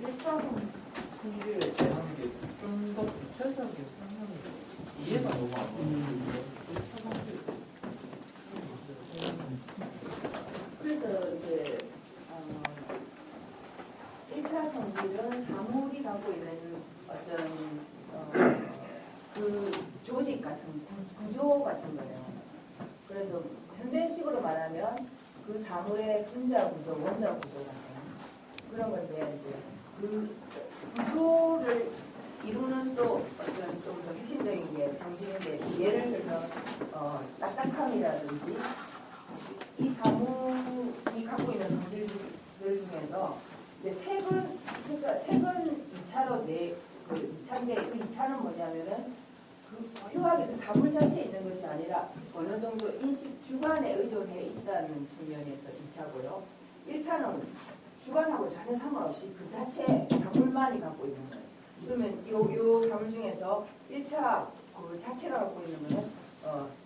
일상 통계에 대한 게 좀 더 구체적이게 설명이 이해가 너무 안 가요. 그래서 이제 1차 성질은 사물이 갖고 있는 어떤 그 조직 같은 구조 같은 거예요. 그래서 현대식으로 말하면 그 사물의 분자 구조, 원자 구조 같은 그런 건데 이제 그 구조를 이루는 또 어떤 좀 더 핵심적인 게 성질인데 예를 들어서 딱딱함이라든지 이 사물이 갖고 있는 성질들 중에서 이제 색은 2차로 그 2차인데 그 2차는 뭐냐면은 그 고유하게 그 사물 자체에 있는 것이 아니라 어느 정도 인식 주관에 의존해 있다는 측면에서 2차고요. 1차는 주관하고 전혀 상관없이 그 자체 사물만이 갖고 있는 거예요. 그러면 요 사물 중에서 1차 그 자체가 갖고 있는 거는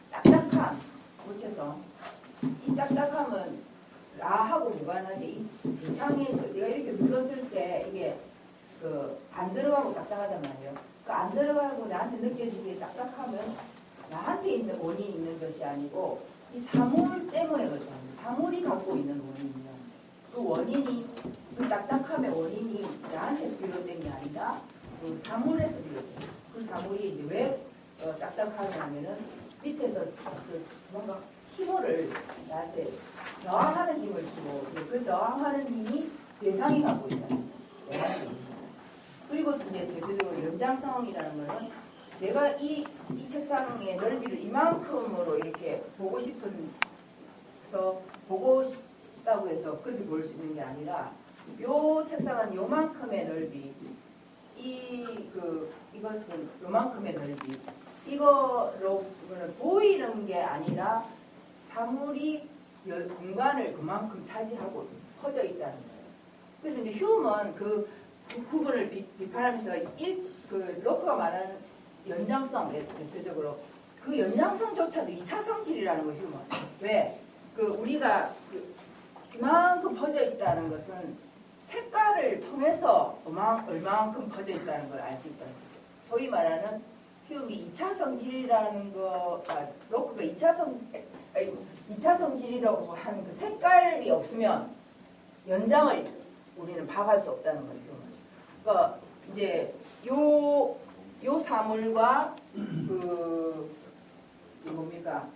딱딱함, 고체성. 이 딱딱함은 나하고 무관하게 이 상에서 내가 이렇게 눌렀을 때 이게 그 안 들어가고 딱딱하단 말이에요. 그 안 들어가고 나한테 느껴지기에 딱딱하면 나한테 있는 원인이 있는 것이 아니고 이 사물 때문에 그렇죠. 사물이 갖고 있는 원인이요. 그 원인이 그 딱딱함의 원인이 나한테서 비롯된 게 아니라 그 사물에서 비롯된. 그 사물이 이제 왜 딱딱하냐면은 밑에서 그 뭔가 힘을 나한테 저항하는 힘을 주고 그 저항하는 힘이 대상이 갖고 있다. 그리고 이제 대표적으로 연장성이라는 거는 내가 이 책상의 넓이를 이만큼으로 이렇게 보고 싶다고 해서 그렇게 볼 수 있는 게 아니라 요 책상은 요만큼의 넓이 이것은 요만큼의 넓이 이거로 보이는 게 아니라 사물이 공간을 그만큼 차지하고 퍼져 있다는 거예요. 그래서 이제 휴먼 그 부분을 비판하면서 그 로크가 말하는 연장성 대표적으로 그 연장성조차도 2차 성질이라는 거예요. 휴먼. 왜? 그 우리가 이만큼 퍼져 있다는 것은 색깔을 통해서 얼마만큼 퍼져 있다는 걸 알 수 있다는 거죠. 소위 말하는 휴먼이 2차 성질이라는 거, 로크가 2차 성질이라고 하는 그 색깔이 없으면 연장을 우리는 파악할 수 없다는 거예요. 그러니까 이제 요 사물과 뭡니까?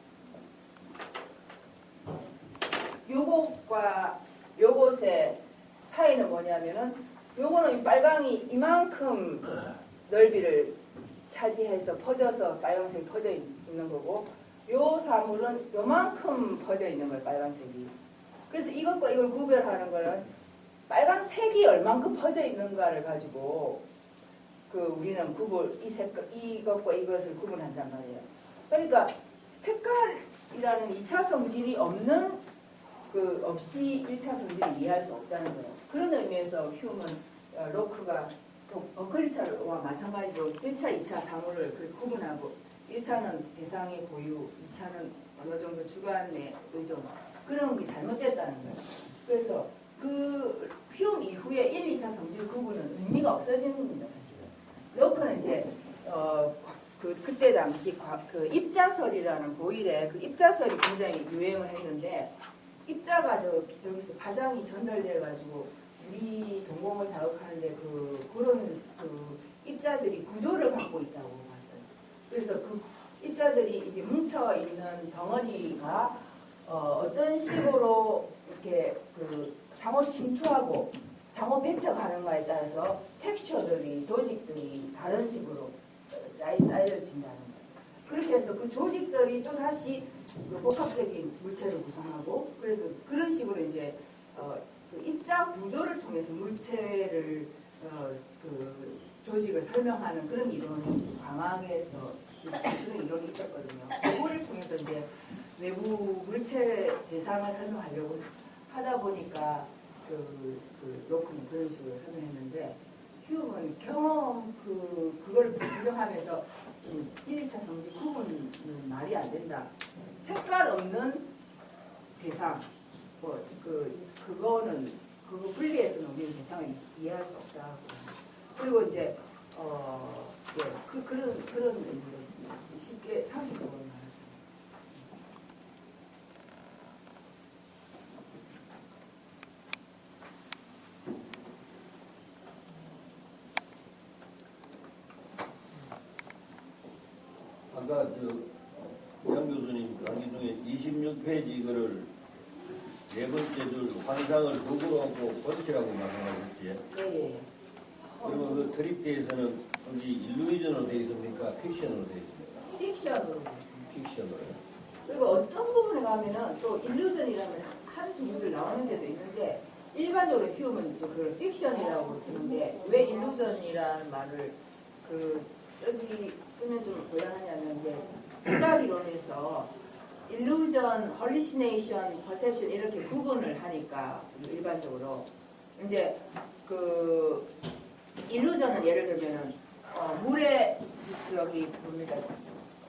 요것과 요것의 차이는 뭐냐면은 요거는 빨강이 이만큼 넓이를 차지해서 퍼져서 빨간색이 퍼져 있는 거고 요 사물은 요만큼 퍼져 있는 거예요. 빨간색이. 그래서 이것과 이걸 구별하는 거는 빨간색이 얼만큼 퍼져 있는가를 가지고 우리는 이것과 이것을 구분한단 말이에요. 그러니까 색깔이라는 2차 성질이 없이 1차 성질을 이해할 수 없다는 거예요. 그런 의미에서 휴먼 로크가 버클리차와 마찬가지로 1차, 2차 사물을 구분하고 1차는 대상의 고유, 2차는 어느 정도 주관의 의존 그런 게 잘못됐다는 거예요. 그래서 그 휴먼 이후에 1, 2차 성질 구분은 의미가 없어지는 겁니다. 로크는 이제 그때 당시 그 입자설이라는 고일에 그 입자설이 굉장히 유행을 했는데 입자가 저기서 파장이 전달돼 가지고 우리 동공을 자극하는데 그런 입자들이 구조를 갖고 있다고 봤어요. 그래서 그 입자들이 이게 뭉쳐 있는 덩어리가 어떤 식으로 이렇게 상호 침투하고 상호 배척하는가에 따라서 텍스처들이 조직들이 다른 식으로 짜여진다는 거예요. 그렇게 해서 그 조직들이 또 다시 복합적인 물체를 구성하고 그래서 그런 식으로 이제 입자 구조를 통해서 물체를 조직을 설명하는 그런 이론이 광학에서 그런 이론이 있었거든요. 그거를 통해서 이제 외부 물체 대상을 설명하려고 하다 보니까 로크는 그런 식으로 설명했는데 휴먼은 경험 그걸 부정하면서 1, 2차 성질 구분은 말이 안 된다. 색깔 없는 대상 그거는 그거 분리해서는 우리는 세상을 이해할 수 없다. 그리고 이제 그런 의미로 쉽게 상식적으로 말하죠. 아까 양 교수님 강의 중에 26페이지 그를 네 번째 줄 환상을 덕으로 하고 본체라고 말씀하셨지. 네. 그러면 그 트리피에서는 여기 일루이전으로 되어 있습니까? 픽션으로 되어 있습니까? 픽션으로. 픽션으로요. 그리고 어떤 부분에 가면은 또 일루전이라면 한 구절 나오는 데도 있는데 일반적으로 키우면 그걸 픽션이라고 쓰는데 왜 일루전이라는 말을 쓰면 좀 곤란하냐면 이제 시각 이론에서 일루전, 헐리시네이션, 퍼셉션 이렇게 구분을 하니까 일반적으로 이제 그 일루전은 예를 들면은 물에 뭡니까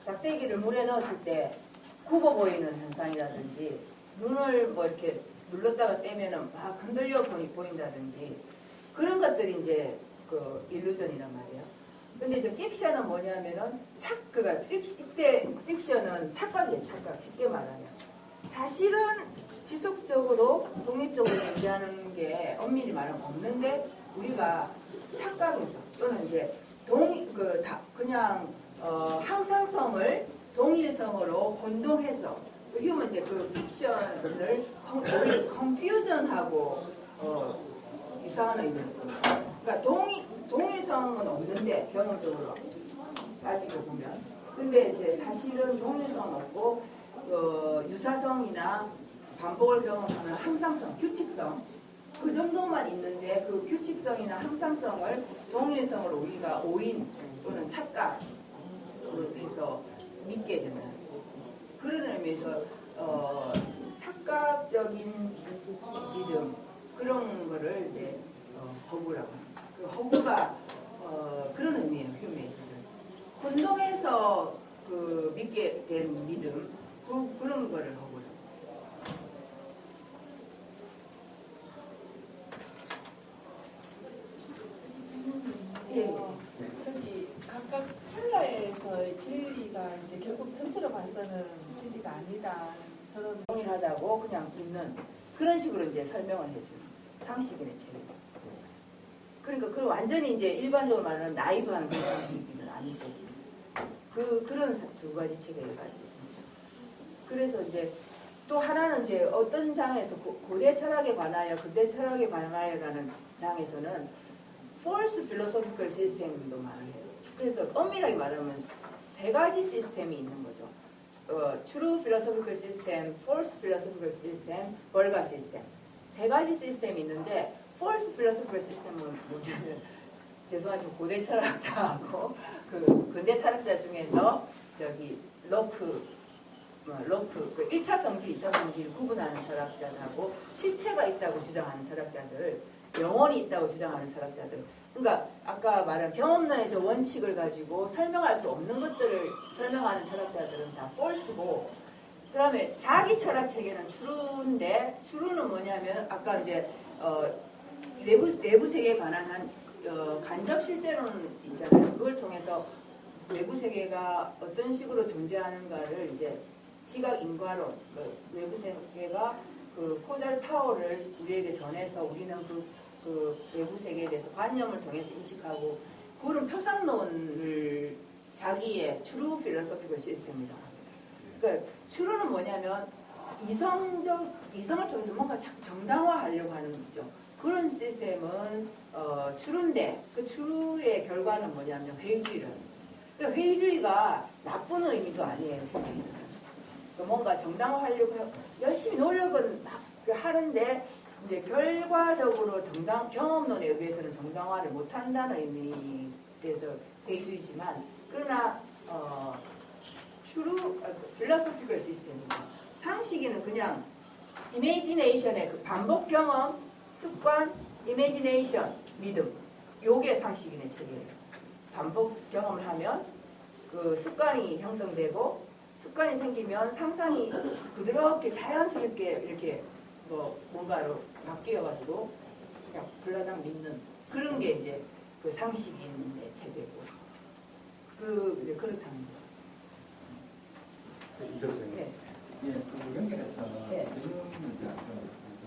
작대기를 물에 넣었을 때 굽어 보이는 현상이라든지 눈을 뭐 이렇게 눌렀다가 떼면은 막 흔들려 보인다든지 그런 것들이 이제 그 일루전이란 말이에요. 근데 이제 픽션은 뭐냐면은 이때 픽션은 착각이에요. 착각. 쉽게 말하면 사실은 지속적으로 독립적으로 존재하는 게 엄밀히 말하면 없는데 우리가 착각해서 또는 이제 그냥 항상성을 동일성으로 혼동해서 이러면 이제 그 픽션을 컨퓨전하고 유사한 의미였습니다. 그러니까 동일성은 없는데 경험적으로 따지고 보면 근데 이제 사실은 동일성은 없고 유사성이나 반복을 경험하는 항상성, 규칙성 그 정도만 있는데 그 규칙성이나 항상성을 동일성으로 우리가 오인 또는 착각으로 해서 믿게 되는 그런 의미에서 착각적인 믿음 그런 거를 이제 허구라고 합니다. 그 허구가 그런 의미예요. 휴메이션은 혼동해서 그 믿게 된 믿음 그런 거를 허구라고. 저기 각각 찰나에서의 진리가 이제 결국 전체로 봐서는 진리가 아니다. 저런 동일하다고 그냥 믿는 그런 식으로 이제 설명을 해줘요. 상식인의 체계. 그러니까 그 완전히 이제 일반적으로 말하는 나이브한 그런 상식은 아니고 그런 두 가지 체계가 있습니다. 그래서 이제 또 하나는 이제 어떤 장에서 고대 철학에 관하여 근대 철학에 관하여라는 장에서는 false philosophical system도 말해요. 그래서 엄밀하게 말하면 세 가지 시스템이 있는 거죠. true philosophical system, false philosophical system, vulgar system. 세 가지 시스템이 있는데 false philosophical system은 뭐냐면 죄송하지만 고대 철학자하고 그 근대 철학자 중에서 저기 로크 그 1차 성질, 2차 성질을 구분하는 철학자들하고 실체가 있다고 주장하는 철학자들, 영혼이 있다고 주장하는 철학자들. 그러니까 아까 말한 경험론의 저 원칙을 가지고 설명할 수 없는 것들을 설명하는 철학자들은 다 false고, 그 다음에 자기 철학 체계는 true인데, true는 뭐냐면 아까 이제 외부 세계에 관한 한 간접 실제론 있잖아요. 그걸 통해서 외부 세계가 어떤 식으로 존재하는가를 이제 지각 인과론, 외부 세계가 그 코잘 파워를 우리에게 전해서 우리는 그 외부 세계에 대해서 관념을 통해서 인식하고, 그런 표상론을 자기의 true philosophical system이라고 합니다. 그러니까 true는 뭐냐면 이성을 통해서 뭔가 정당화하려고 하는 거죠. 그런 시스템은 true인데 그 true의 결과는 뭐냐면 회의주의라는. 그러니까 회의주의가 나쁜 의미도 아니에요. 뭔가 정당화하려고 열심히 노력은 막 하는데 이제 결과적으로 경험론에 의해서는 정당화를 못한다는 의미에서 회의주의지만, 그러나 true philosophical system입니다. 상식에는 그냥 imagination의 그 반복 경험, 습관, imagination, 믿음, 요게 상식인의 체계예요. 반복 경험을 하면 그 습관이 형성되고, 습관이 생기면 상상이 부드럽게 자연스럽게 이렇게 뭐 뭔가로 바뀌어가지고 그냥 불라당 믿는 그런 게 이제 그 상식인의 체계고 이제 그렇다는 거죠. 이철 선생님. 네. 예, 그 연결해서 네. 요즘은 이제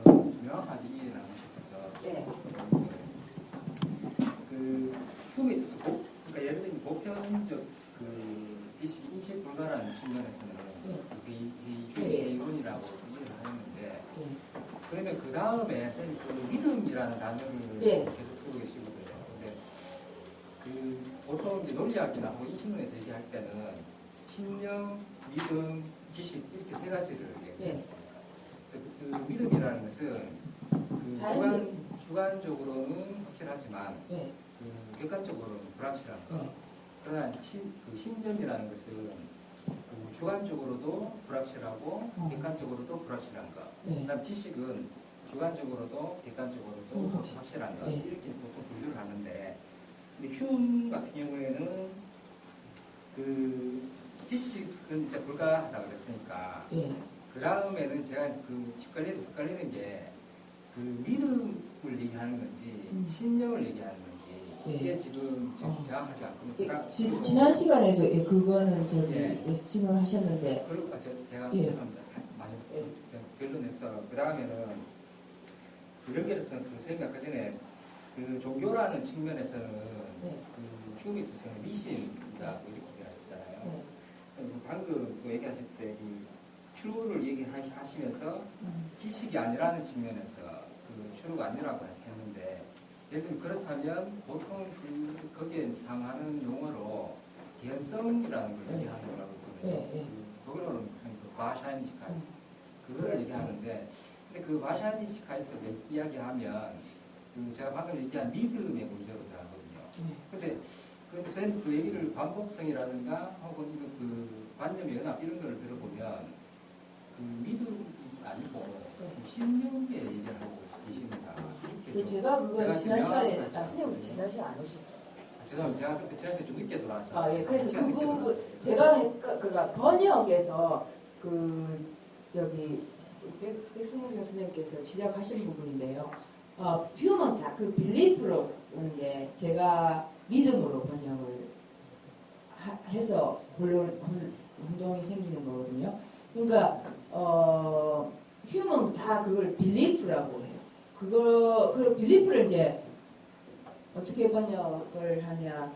좀 명확하게 이해를 하고 싶어서 네. 그 흉에 있어서 그러니까 예를 들면 보편적 그 지식이 인식 불가라는 측면에서는 이론이라고 이해를 하였는데 그러면 그 다음에 선생님 그 믿음이라는 단어를 네. 계속 쓰고 계시거든요. 근데 그 보통 이제 논리학이나 혹은 인식론에서 얘기할 때는 신념, 믿음, 지식 이렇게 세 가지를 얘기해요. 그래서 그 믿음이라는 것은 그 주관적으로는 확실하지만 네. 그 객관적으로는 불확실한 거. 네. 그러나 그 신념이라는 것은 그 주관적으로도 불확실하고 객관적으로도 불확실한 거. 네. 그다음 지식은 주관적으로도 객관적으로도 확실한 거. 네. 이렇게 보통 분류를 하는데 근데 휴 같은 경우에는 그 지식은 이제 불가하다 그랬으니까 네. 그 다음에는 제가 그 헷갈리는 게 그 믿음을 얘기하는 건지 신념을 얘기하는 건지 이게 지금 정확하지 않고 지난 시간에도 그거는 저기 예. 질문하셨는데 그리고 제가 예. 죄송합니다. 마지막 결론에서 그 다음에는 그 연결해서 그 선생님 아까 전에 그 종교라는 측면에서는 그 흉에 있어서는 미신이다 이렇게 하셨잖아요. 방금 또 얘기하실 때 그 추를 얘기하시면서 지식이 아니라는 측면에서 그 추가 아니라고 했는데 예를 들면 그렇다면 보통 거기에 상하는 용어로 개연성이라는 걸 얘기하는 거라고 했거든요. 독일어로는 그 바샤인시카이 그거를 얘기하는데 근데 그 바샤인시카이에서 이야기하면 그 제가 방금 얘기한 믿음의 문제로 들어가거든요. 근데 선생님 그 얘기를 반복성이라든가 혹은 그 관념의 연합 이런 걸 들어보면 그 믿음이 아니고 신념의 얘기를 하고 계십니다. 제가 그걸 지난 시간에 선생님 지난 시간 안 오셨죠? 죄송합니다. 제가 그때 지난 시간에 좀 늦게 돌아왔어요. 예. 그래서 그 부분 제가 그가 번역에서 그 저기 백승훈 교수님께서 지적하신 부분인데요. 휴먼 그 빌리프로 쓰는 게 제가 믿음으로 번역을 해서 혼동이 생기는 거거든요. 그러니까 휴먼 다 그걸 빌리프라고 해요. 그 빌리프를 이제 어떻게 번역을 하냐?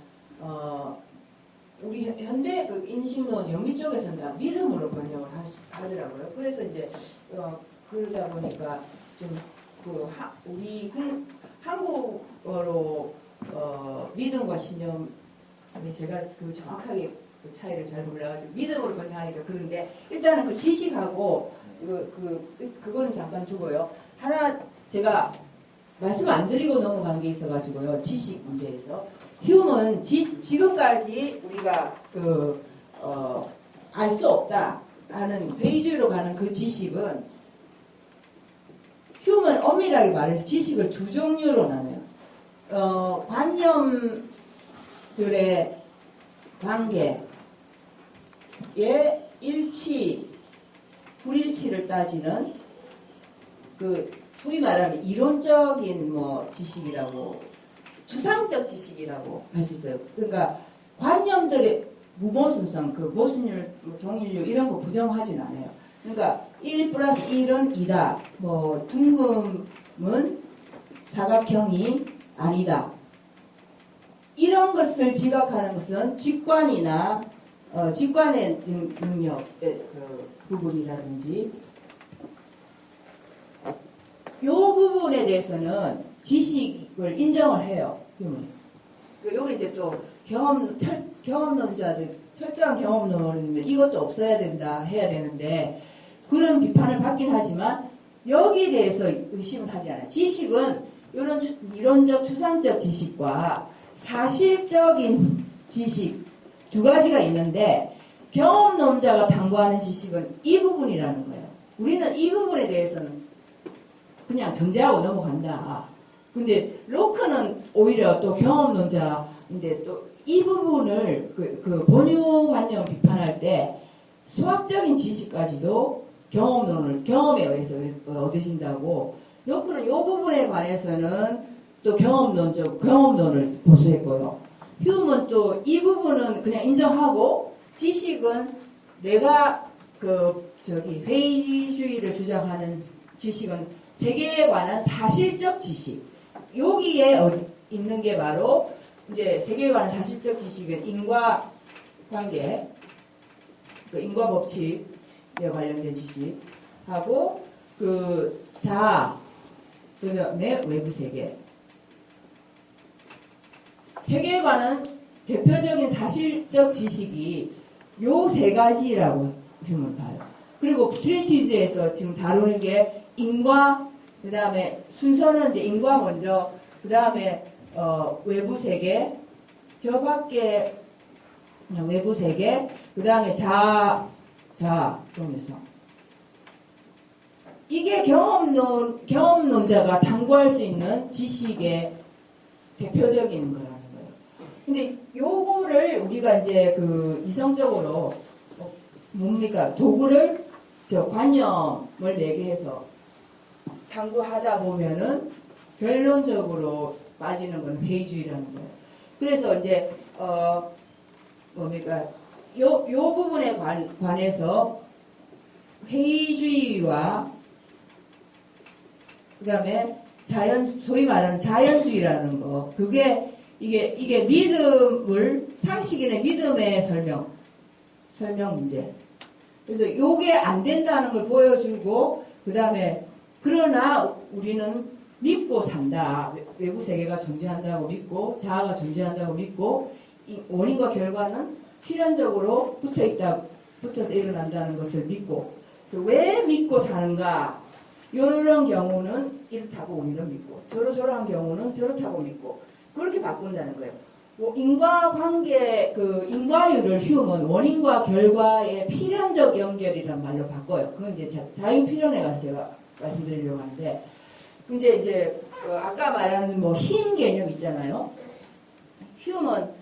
우리 현대 그 인식론 영미 쪽에서는 다 믿음으로 번역을 하더라고요. 그래서 이제 그러다 보니까 좀 우리 한국어로 믿음과 신념 제가 그 정확하게 그 차이를 잘 몰라가지고 믿음으로 번역하니까 그런데 일단은 그 지식하고 그거는 잠깐 두고요. 하나 제가 말씀 안 드리고 넘어간 게 있어가지고요. 지식 문제에서 휴먼 지금까지 우리가 알 수 없다 하는 회의주의로 가는 그 지식은 휴먼 엄밀하게 말해서 지식을 두 종류로 나눠요. 관념들의 관계의 일치, 불일치를 따지는 그 소위 말하는 이론적인 지식이라고 추상적 지식이라고 할 수 있어요. 그러니까 관념들의 무모순성, 그 모순율, 동일률 이런 거 부정하진 않아요. 그러니까 1 플러스 1은 2다. 둥금은 사각형이 아니다. 이런 것을 지각하는 것은 직관이나 직관의 능력의 그 부분이라든지 이 부분에 대해서는 지식을 인정을 해요. 여기 이제 또 경험론자들 철저한 경험론은 이것도 없어야 된다 해야 되는데 그런 비판을 받긴 하지만 여기에 대해서 의심을 하지 않아요. 지식은 이런 이론적 추상적 지식과 사실적인 지식 두 가지가 있는데 경험론자가 탐구하는 지식은 이 부분이라는 거예요. 우리는 이 부분에 대해서는 그냥 전제하고 넘어간다. 근데 로크는 오히려 또 경험론자인데 또 이 부분을 그 본유관념 비판할 때 수학적인 지식까지도 경험에 의해서 얻으신다고. 요프는 요 부분에 관해서는 또 경험론을 고수했고요. 휴먼은 또 이 부분은 그냥 인정하고, 지식은 내가 회의주의를 주장하는 지식은 세계에 관한 사실적 지식. 여기에 있는 게 바로 이제 세계에 관한 사실적 지식은 인과 관계, 인과 법칙에 관련된 지식하고 자아, 그다음에 외부 세계. 세계에 관한 대표적인 사실적 지식이 요 세 가지라고 휴먼 봐요. 그리고 트리티즈에서 지금 다루는 게 인과, 그 다음에 순서는 이제 인과 먼저, 그 다음에 외부 세계, 저 밖에 외부 세계, 그 다음에 자아, 동일성. 이게 경험론자가 당구할 수 있는 지식의 대표적인 거라는 거예요. 근데 요거를 우리가 이제 이성적으로 뭡니까? 도구를 관념을 매개해서 탐구하다 보면은 결론적으로 빠지는 건 회의주의라는 거예요. 그래서 이제 뭡니까? 요 부분에 관해서 회의주의와 그다음에 소위 말하는 자연주의라는 거, 이게 믿음을 상식인의 믿음의 설명 문제. 그래서 요게 안 된다는 걸 보여주고, 그 다음에 그러나 우리는 믿고 산다. 외부 세계가 존재한다고 믿고, 자아가 존재한다고 믿고, 이 원인과 결과는 필연적으로 붙어서 일어난다는 것을 믿고. 그래서 왜 믿고 사는가? 이런 경우는 이렇다고 우리는 믿고, 저러한 경우는 저렇다고 믿고, 그렇게 바꾼다는 거예요. 인과관계, 인과율을 휴먼 원인과 결과의 필연적 연결이란 말로 바꿔요. 그건 이제 자유필연에 가서 제가 말씀드리려고 하는데, 근데 이제 아까 말한 힘 개념 있잖아요. 휴먼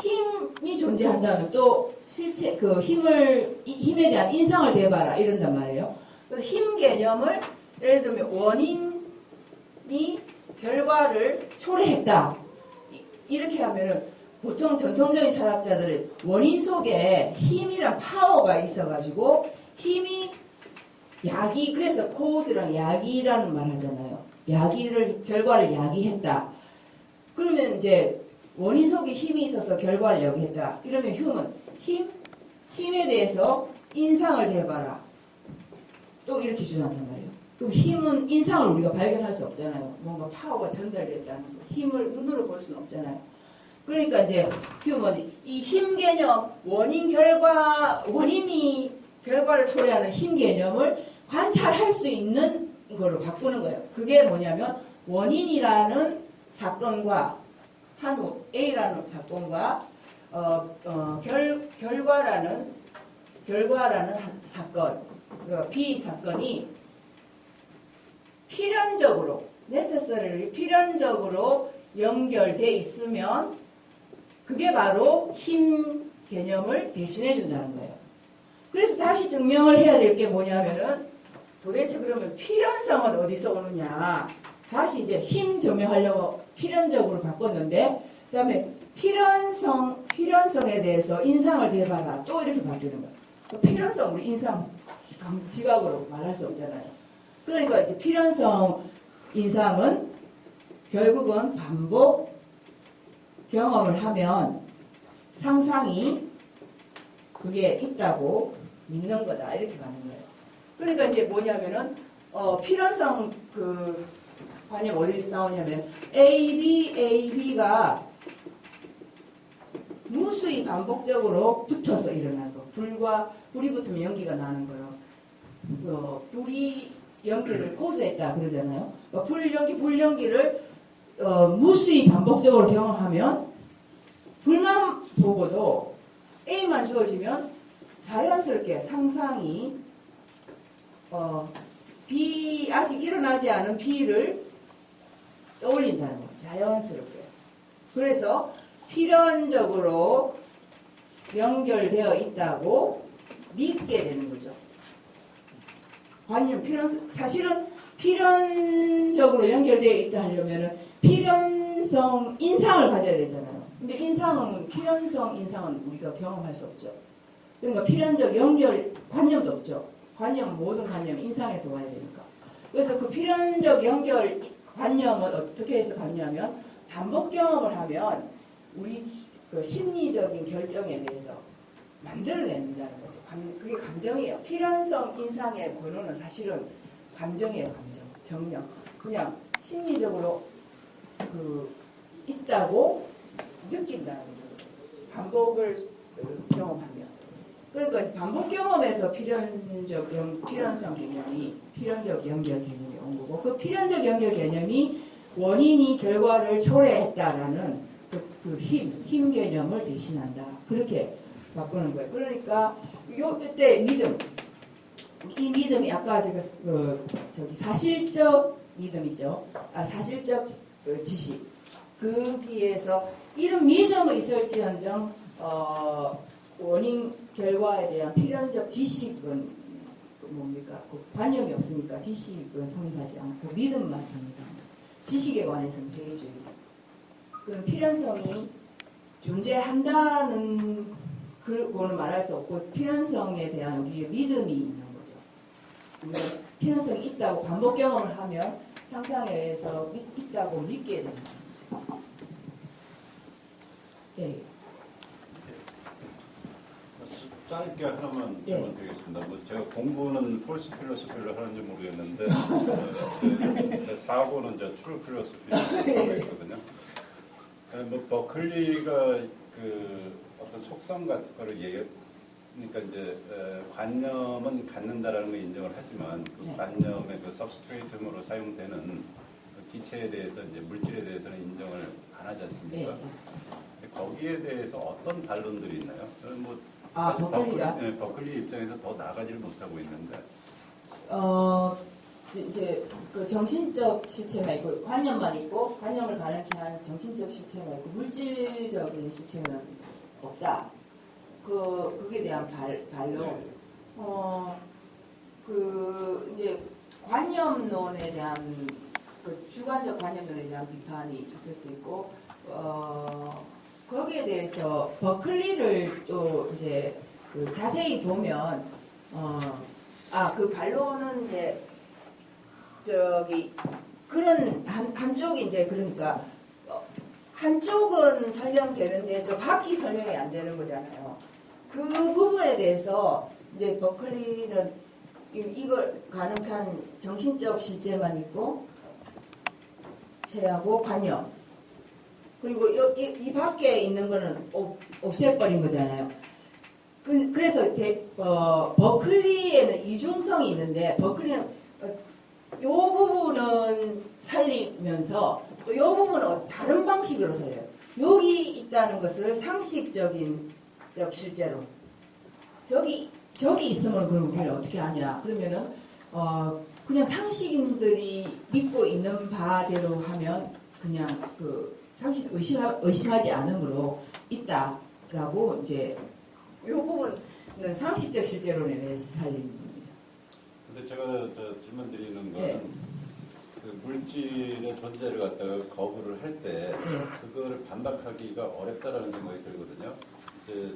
힘이 존재한다면 또 실체 힘에 대한 인상을 대봐라 이런단 말이에요. 그래서 힘 개념을 예를 들면 원인이 결과를 초래했다. 이렇게 하면은 보통 전통적인 철학자들은 원인 속에 힘이란 파워가 있어가지고 힘이 그래서 코즈랑 야기라는 말 하잖아요. 결과를 야기했다. 그러면 이제 원인 속에 힘이 있어서 결과를 야기했다. 이러면 힘에 대해서 인상을 대봐라. 또 이렇게 주장한단 말이에요. 그럼 힘은 인상을 우리가 발견할 수 없잖아요. 뭔가 파워가 전달됐다는 거. 힘을 눈으로 볼 수는 없잖아요. 그러니까 이제 이 힘 개념, 원인이 결과를 초래하는 힘 개념을 관찰할 수 있는 거로 바꾸는 거예요. 그게 뭐냐면 원인이라는 사건과 A라는 사건과 결과라는 사건, B 사건이 필연적으로 연결돼 있으면 그게 바로 힘 개념을 대신해 준다는 거예요. 그래서 다시 증명을 해야 될 게 뭐냐면은 도대체 그러면 필연성은 어디서 오느냐. 다시 이제 힘 증명하려고 필연적으로 바꿨는데 그 다음에 필연성에 대해서 인상을 대봐라. 또 이렇게 바뀌는 거예요. 필연성 우리 인상 지각으로 말할 수 없잖아요. 그러니까 이제 필연성 인상은 결국은 반복 경험을 하면 상상이 그게 있다고 믿는 거다. 이렇게 가는 거예요. 그러니까 이제 뭐냐면은 필연성 관념 어디 나오냐면 AB가 무수히 반복적으로 붙어서 일어나는 거. 불이 붙으면 연기가 나는 거요. 불이 연기를 코스했다 그러잖아요. 그러니까 불연기를 무수히 반복적으로 경험하면 불만 보고도 A만 주어지면 자연스럽게 상상이 B 아직 일어나지 않은 B를 떠올린다는 거예요. 자연스럽게. 그래서 필연적으로 연결되어 있다고 믿게 되는 거죠. 관념, 사실은 필연적으로 연결되어 있다 하려면은 필연성 인상을 가져야 되잖아요. 근데 인상은, 필연성 인상은 우리가 경험할 수 없죠. 그러니까 필연적 연결, 관념도 없죠. 관념은 모든 관념 인상에서 와야 되니까. 그래서 그 필연적 연결 관념은 어떻게 해서 갔냐면 반복 경험을 하면 우리 그 심리적인 결정에 대해서 만들어낸다는 거죠. 그게 감정이에요. 필연성 인상의 번호는 사실은 감정이에요. 감정, 정령. 그냥 심리적으로 그 있다고 느낀다는 거죠. 반복을 경험하면. 그러니까 반복 경험에서 필연성 개념이, 필연적 연결 개념이 온 거고, 그 필연적 연결 개념이 원인이 결과를 초래했다라는 그 힘 개념을 대신한다. 그렇게 바꾸는 거예요. 그러니까 이때 믿음, 이 믿음이 아까 제가 사실적 믿음이죠. 사실적 지식. 거기에서 이런 믿음이 있을지언정 원인 결과에 대한 필연적 지식은 뭡니까? 그 관념이 없으니까 지식은 성립하지 않고 믿음만 성립합니다. 지식에 관해서는 회의주의. 그런 필연성이 존재한다는 그거는 말할 수 없고 필연성에 대한 우리의 믿음이 있는 거죠. 우리가 필연성이 있다고 반복 경험을 하면 상상에 의해서 있다고 믿게 되는 거죠. 예. 짧게 하나만 질문 드리겠습니다. 뭐 제가 공부는 폴스 필로소피를 하는지 모르겠는데 제 사고는 이제 트루 필로소피를 했거든요. 뭐 버클리가 그 어떤 속성 같은 거를 그러니까 이제 관념은 갖는다라는 걸 인정을 하지만 그 관념의 그 서브스트레이트로 사용되는 그 기체에 대해서 이제 물질에 대해서는 인정을 안 하지 않습니까? 거기에 대해서 어떤 반론들이 있나요? 뭐 버클리가? 네, 버클리 입장에서 더 나가지를 못하고 있는데. 이제 그 정신적 실체만 있고 관념만 있고 관념을 가능케 하는 정신적 실체만 있고 물질적인 실체는 없다. 그게 대한 반론. 그 이제 관념론에 대한 그 주관적 관념론에 대한 비판이 있을 수 있고 거기에 대해서 버클리를 또 이제 그 자세히 보면 그 반론은 이제 그런 한쪽이 이제 그러니까 한쪽은 설명되는데 저 밖이 설명이 안 되는 거잖아요. 그 부분에 대해서 이제 버클리는 이걸 가능한 정신적 실제만 있고 체하고 관념 그리고 이 밖에 있는 거는 없애버린 거잖아요. 그래서 버클리에는 이중성이 있는데 버클리는 이 부분은 살리면서 또 이 부분은 다른 방식으로 살려요. 여기 있다는 것을 상식적인 실제로 저기 있으면 그럼 우리는 어떻게 하냐? 그러면은 그냥 상식인들이 믿고 있는 바대로 하면 그냥 그 상식 의심하지 않음으로 있다라고 이제 이 부분은 상식적 실제론에 의해서 살리는 겁니다. 근데 제가 질문 드리는 거는 그 물질의 존재를 갖다가 거부를 할 때 그거를 반박하기가 어렵다라는 생각이 들거든요. 이제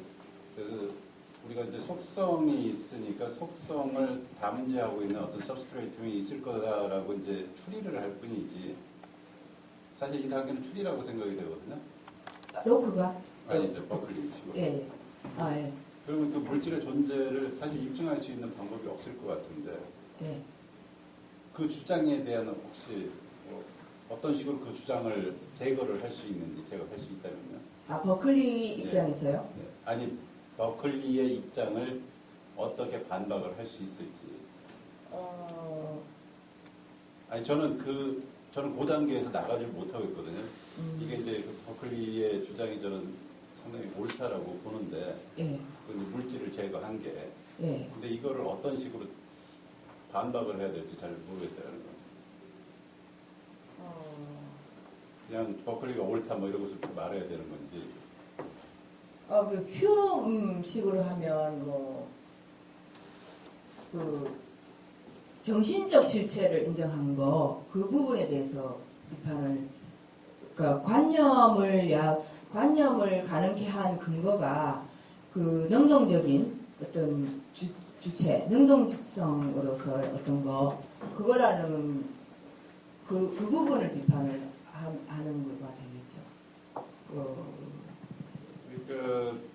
우리가 이제 속성이 있으니까 속성을 담재하고 있는 어떤 서브스트레이트가 있을 거다라고 이제 추리를 할 뿐이지 사실 이 단계는 추리라고 생각이 되거든요. 로크가? 아니죠, 버클리식으로. 예. 그러면 그 물질의 존재를 사실 입증할 수 있는 방법이 없을 것 같은데 그 주장에 대한 혹시 어떤 식으로 그 주장을 제거를 할 수 있는지 제거할 수 있다면요? 버클리 입장에서요? 네. 아니 버클리의 입장을 어떻게 반박을 할 수 있을지. 아니 저는 그 단계에서 나가질 못하고 있거든요. 이게 이제 그 버클리의 주장이 저는 상당히 옳다라고 보는데 그 물질을 제거한 게. 근데 이거를 어떤 식으로 반박을 해야 될지 잘 모르겠다는 거. 그냥 버클리가 옳다 뭐 이러고서 말해야 되는 건지. 그 휴식으로 하면 그 정신적 실체를 인정한 거 그 부분에 대해서 비판을 그러니까 관념을 가능케 한 근거가 그 능동적인 어떤 주체, 능동성으로서 어떤 거 그거라는 그 부분을 비판을 하는 거가 되겠죠. 그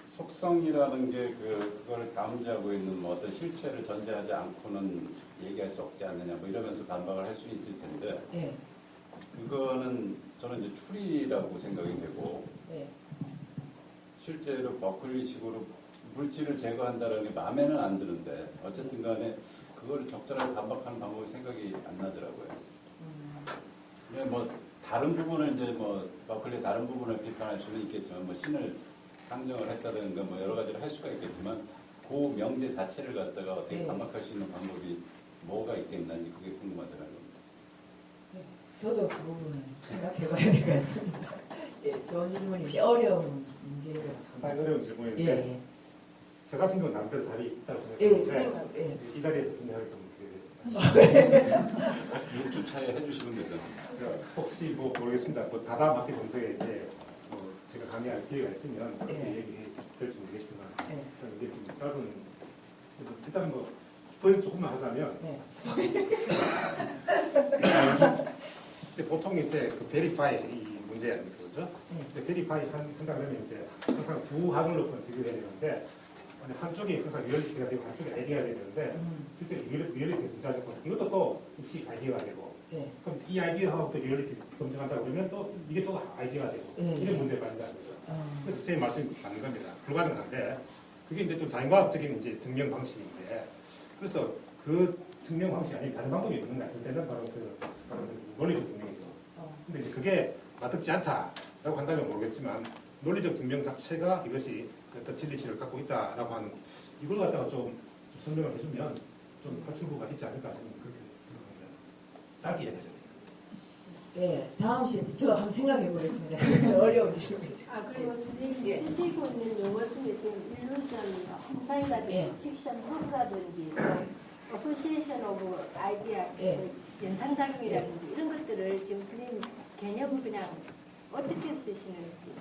속성이라는 게 그걸 담지하고 있는 뭐 어떤 실체를 전제하지 않고는 얘기할 수 없지 않느냐 뭐 이러면서 반박을 할 수 있을 텐데 예. 그거는 저는 이제 추리라고 생각이 되고 예. 실제로 버클리식으로 물질을 제거한다는 게 마음에는 안 드는데 어쨌든 간에 그걸 적절하게 반박하는 방법이 생각이 안 나더라고요. 그냥 뭐 다른 부분을 이제 뭐 버클리 다른 부분을 비판할 수는 있겠지만 뭐 신을 상정을 했다든가 뭐 여러 가지를 할 수가 있겠지만 그 명제 자체를 갖다가 어떻게 네. 반박할 수 있는 방법이 뭐가 있겠는지 그게 궁금하더라고요. 저도 그 부분은 생각해봐야 될 것 같습니다. 예, 좋은 질문인데 어려운 문제인 것 같습니다. 상당히 어려운 질문인데 예, 예. 저 같은 경우는 남들 답이 있다고 예, 생각하는데 선생님, 예. 이 자리에서 설명을 좀 6주 차에 해주시면 되죠. 혹시 뭐 모르겠습니다. 뭐 다다 맞게 정도에 이제 뭐 제가 강의할 기회가 있으면 예. 얘기해 될지 모르겠지만 예. 이게 좀 짧은 일단 뭐 스포일 조금만 하자면 네. 근데 보통 이제 그 베리파이 이 문제 아닙니까, 그죠? 네. 베리파이 한다 그러면 이제 항상 두 학을 비교해야 되는데 한쪽이 항상 리얼리티가 되고 한쪽이 아이디어가 되는데 실제로 리얼리티가 존재하고 이것도 또 역시 아이디어가 되고 네. 그럼 이 아이디어하고 또 리얼리티 검증한다고 그러면 또 이게 또 아이디어가 되고 네. 이런 문제가 있다는 거죠. 그래서 선생님 말씀이 맞는 겁니다. 불가능한데 그게 이제 좀 자연과학적인 이제 증명 방식인데 그래서 그 증명 방식이 아닌 다른 방법이 있는가 했을 때는 바로 그 논리적 증명이죠. 근데 이제 그게 맞지 않다라고 한다면 모르겠지만 논리적 증명 자체가 이것이 어떤 진리실을 갖고 있다라고 하는 이걸 갖다가 좀 설명을 해주면 좀 탈출구가 있지 않을까 저는 그렇게 생각합니다. 짧게 얘기했습니다. 네, 다음 시간 저 한번 생각해 보겠습니다. 어려운 질문. 아 그리고 선생님이 예. 쓰시고 있는 용어 중에 지금 일루전 형상이라든지 예. 픽션 허브라든지 어소시에이션 오브 아이디어 예. 연상작용이라든지 이런 것들을 지금 선생님 개념을 그냥 어떻게 쓰시는지.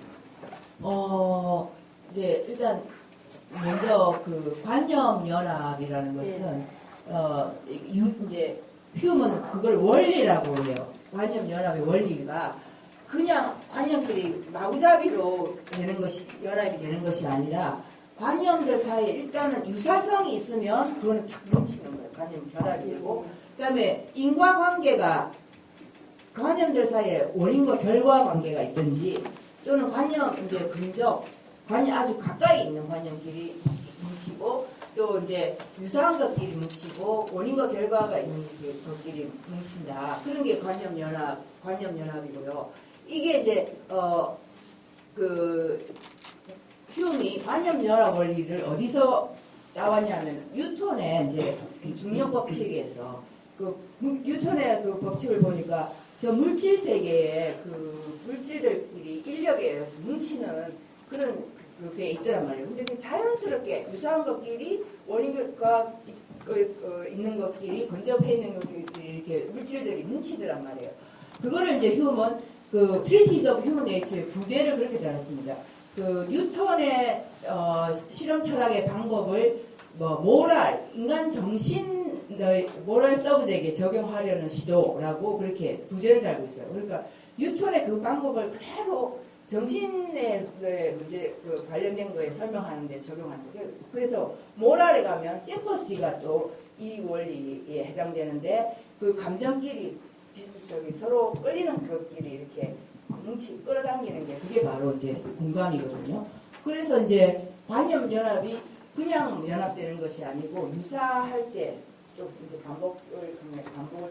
이제 일단 먼저 그 관념 연합이라는 것은 이제 휴먼은 그걸 원리라고 해요. 관념 연합의 원리가 그냥 관념들이 마구잡이로 되는 것이 연합이 되는 것이 아니라 관념들 사이에 일단은 유사성이 있으면 그거는 딱 뭉치는 거예요. 관념 결합이 되고 그다음에 인과관계가 관념들 사이에 원인과 결과 관계가 있든지 또는 관념 이제 근접 관념 아주 가까이 있는 관념끼리 뭉치고 또 이제 유사한 것끼리 뭉치고 원인과 결과가 있는 것끼리 뭉친다. 그런 게 관념연합이고요. 이게 이제 그 휴움이 관념연합 원리를 어디서 나왔냐면 뉴턴의 이제 중력 법칙에서 그 뉴턴의 그 법칙을 보니까 저 물질 세계에 그 물질들끼리 인력에 의해서 뭉치는 그런 그게 있더란 말이에요. 근데 그 자연스럽게 유사한 것끼리 원인과 있는 것끼리 근접해 있는 것끼리 이렇게 물질들이 뭉치더란 말이에요. 그거를 이제 휴먼 그 트리티즈 오브 휴먼 네이처의 부제를 그렇게 달았습니다. 그 뉴턴의 실험 철학의 방법을 뭐 모랄 인간 정신의 모랄 서브젝트에 적용하려는 시도라고 그렇게 부제를 달고 있어요. 그러니까 뉴턴의 그 방법을 그대로 정신의 문제 그 관련된 거에 설명하는데 적용하는 거예요. 그래서 모랄에 가면 심퍼시가 또 이 원리에 해당되는데 그 감정끼리 서로 끌리는 것끼리 이렇게 끌어당기는 게 그게 바로 이제 공감이거든요. 그래서 이제 관념 연합이 그냥 연합되는 것이 아니고 유사할 때 또 이제 반복을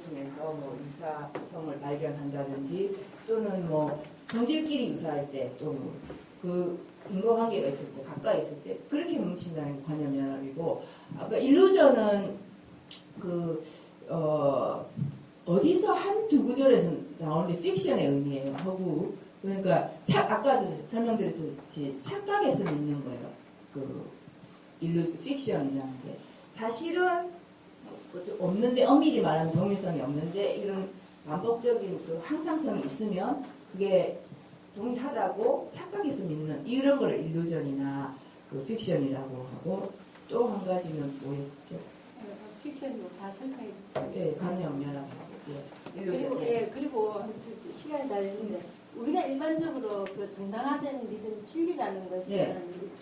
통해서 뭐 유사성을 발견한다든지 또는 뭐 성질끼리 유사할 때 또 그 인과관계가 있을 때 가까이 있을 때 그렇게 뭉친다는 게 관념 연합이고 아까 일루전은 그 어디서 한두 구절에서 나오는데 픽션의 의미예요. 허구 그러니까 아까도 설명드렸듯이 착각해서 믿는 거예요. 그 픽션이라는 게 사실은 없는데 엄밀히 말하면 동일성이 없는데 이런 반복적인 그 항상성이 있으면 그게 동일하다고 착각해서 믿는 이런 걸 일루전이나 그 픽션이라고 하고 또 한 가지는 뭐였죠? 픽션도 다 설명해 주세요. 예, 관념 연합하고 예, 일루전. 그리고, 예, 그리고 시간이 다 됐는데 우리가 일반적으로 그 정당화된 믿음, 진리라는 것은 예.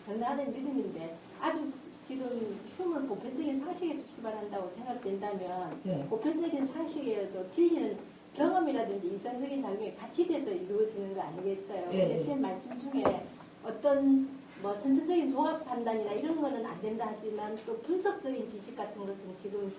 정당화된 믿음인데 아주 지금 휴먼 보편적인 상식에서 출발한다고 생각된다면 예. 보편적인 상식이라도 진리는 경험이라든지 이성적인 작용이 같이 돼서 이루어지는 거 아니겠어요? 예. 선생님 말씀 중에 어떤 뭐 선천적인 조합 판단이나 이런 거는 안 된다 하지만 또 분석적인 지식 같은 것은 지금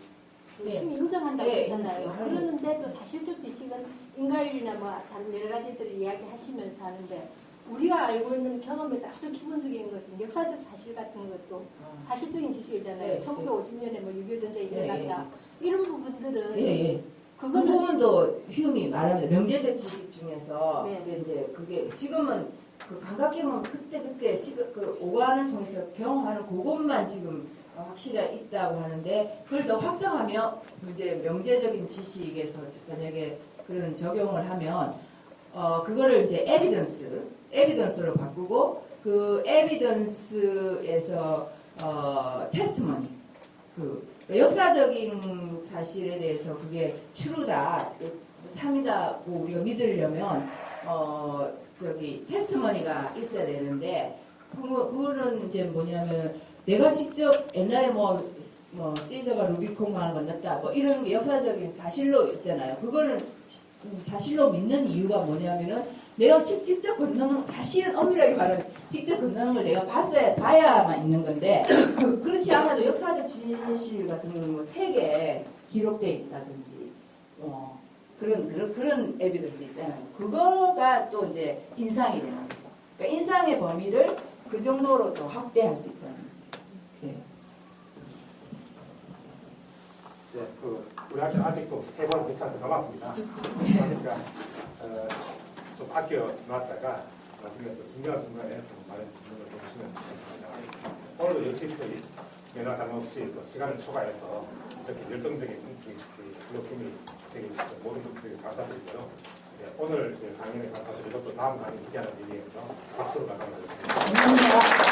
예. 힘이 인정한다고 예, 했잖아요. 예, 그러는데 또 사실적 지식은 인과율이나 뭐 다른 여러 가지들을 이야기하시면서 하는데 우리가 알고 있는 경험에서 아주 기본적인 것은 역사적 사실 같은 것도 사실적인 지식이잖아요. 예, 1950년에 뭐 6.25 전쟁이 예, 일어났다. 이런 부분들은 예, 예. 그 그거는 부분도 휴미 말하면 명제적 지식 중에서 네. 그게 이제 그게 지금은 그 감각경험 그때 그 오관을 통해서 경험하는 그것만 지금 확실히 있다고 하는데 그걸 더 확정하면 이제 명제적인 지식에서 만약에 그런 적용을 하면 그거를 이제 에비던스로 바꾸고 그 에비던스에서 테스트머니 그 역사적인 사실에 대해서 그게 true다 참이다고 우리가 믿으려면 테스트머니가 있어야 되는데 그거는 이제 뭐냐면 내가 직접 옛날에 뭐 시저가 루비콘강을 건넜다 뭐 이런 게 역사적인 사실로 있잖아요. 그거를 사실로 믿는 이유가 뭐냐면은 내가 직접 건너는 사실은 엄밀하게 말하면 직접 건너는 걸 내가 봐야만 있는 건데 그렇지 않아도 역사적 진실 같은 경우는 뭐 책에 기록돼 있다든지 그런 에비던스 있잖아요. 그거가 또 이제 인상이 되는 거죠. 그러니까 인상의 범위를 그 정도로 또 확대할 수 있다는 거예요. 네, 우리 아직도 3번 괜찮게 남았습니다. 그러니까 좀 아껴 놨다가 나중에 또 중요한 순간에 좀 많은 질문을 해주시면 좋겠습니다. 오늘도 역시 연화 다름없이 또 시간을 초과해서 이렇게 열정적인 블로킹이 되게 모든 분들에게 감사드리고요. 네, 오늘 강연에 감사드리고 또 다음 강연 기대하는 의미에서 박수로 마감하겠습니다. 감사합니다.